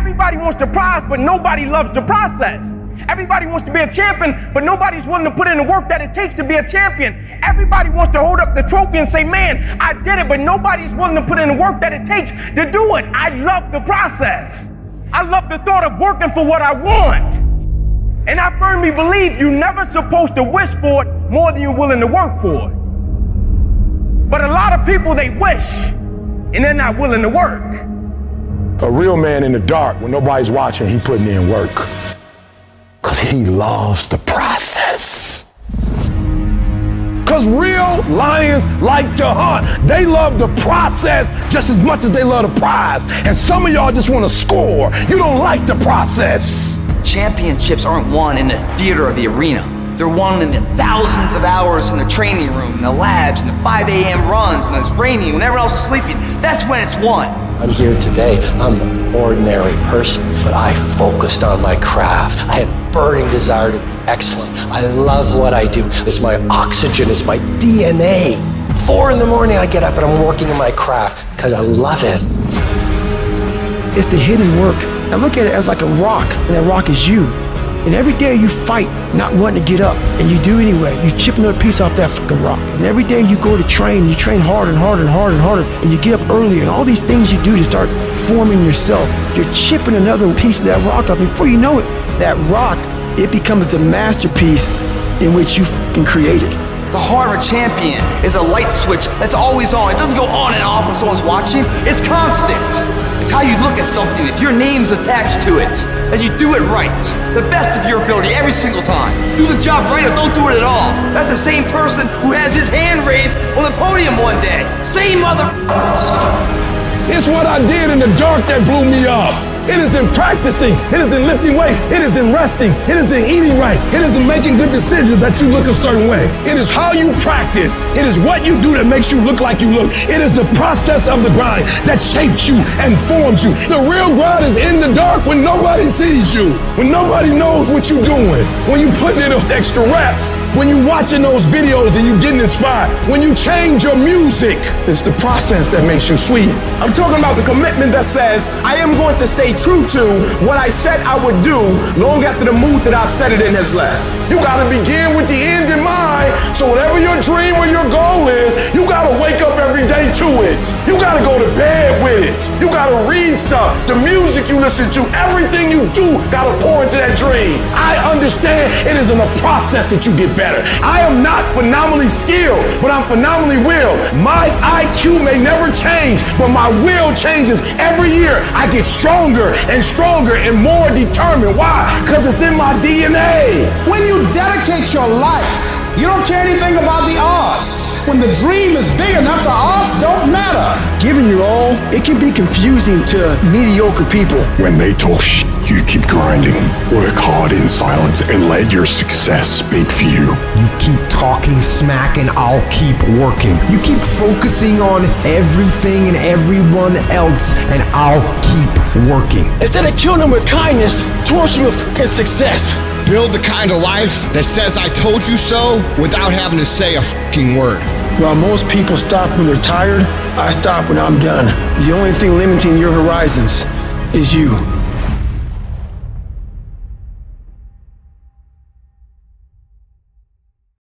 Everybody wants the prize, but nobody loves the process. Everybody wants to be a champion, but nobody's willing to put in the work that it takes to be a champion. Everybody wants to hold up the trophy and say, man, I did it, but nobody's willing to put in the work that it takes to do it. I love the process. I love the thought of working for what I want. And I firmly believe you're never supposed to wish for it more than you're willing to work for it. But a lot of people, they wish, and they're not willing to work. A real man in the dark, when nobody's watching, he putting in work. Because he loves the process. Because real lions like to hunt. They love the process just as much as they love the prize. And some of y'all just want to score. You don't like the process. Championships aren't won in the theater or the arena. They're won in the thousands of hours in the training room, in the labs, in the 5 a.m. runs, when it's raining, when everyone else is sleeping. That's when it's won. I'm here today. I'm an ordinary person, but I focused on my craft. I had burning desire to be excellent. I love what I do. It's my oxygen, it's my DNA. 4 in the morning I get up and I'm working in my craft because I love it. It's the hidden work. I look at it as like a rock, and that rock is you. And every day you fight, not wanting to get up, and you do anyway. You chip another piece off that fucking rock. And every day you go to train, you train harder and harder and harder and harder, and you get up earlier, and all these things you do to start forming yourself. You're chipping another piece of that rock up. Before you know it, that rock, it becomes the masterpiece in which you fucking created. The heart of a champion is a light switch that's always on. It doesn't go on and off when someone's watching. It's constant. It's how you look at something. If your name's attached to it, then you do it right. The best of your ability every single time. Do the job right or don't do it at all. That's the same person who has his hand raised on the podium one day. Same mother. It's what I did in the dark that blew me up. It is in practicing. It is in lifting weights. It is in resting. It is in eating right. It is in making good decisions that you look a certain way. It is how you practice. It is what you do that makes you look like you look. It is the process of the grind that shapes you and forms you. The real grind is in the dark when nobody sees you, when nobody knows what you're doing, when you putting in those extra reps, when you watching those videos and you getting inspired, when you change your music. It's the process that makes you sweet. I'm talking about the commitment that says, I am going to stay true to what I said I would do long after the mood that I've set it in has left. You gotta begin with the end in mind, so whatever your dream or your goal is, you gotta wake up every day to it. You gotta go to bed with it. You gotta read stuff. The music you listen to, everything you do gotta pour into that dream. I understand it is in a process that you get better. I am not phenomenally skilled, but I'm phenomenally willed. My IQ may never change, but my will changes every year. I get stronger and stronger and more determined. Why? Because it's in my DNA. When you dedicate your life, you don't care anything about the odds. When the dream is big enough, the odds don't matter. Giving your all, it can be confusing to mediocre people. When they talk shit, you keep grinding. Work hard in silence and let your success speak for you. You keep talking smack and I'll keep working. You keep focusing on everything and everyone else and I'll keep working. Instead of killing them with kindness, torch them with fucking success. Build the kind of life that says I told you so without having to say a fucking word. While most people stop when they're tired, I stop when I'm done. The only thing limiting your horizons is you.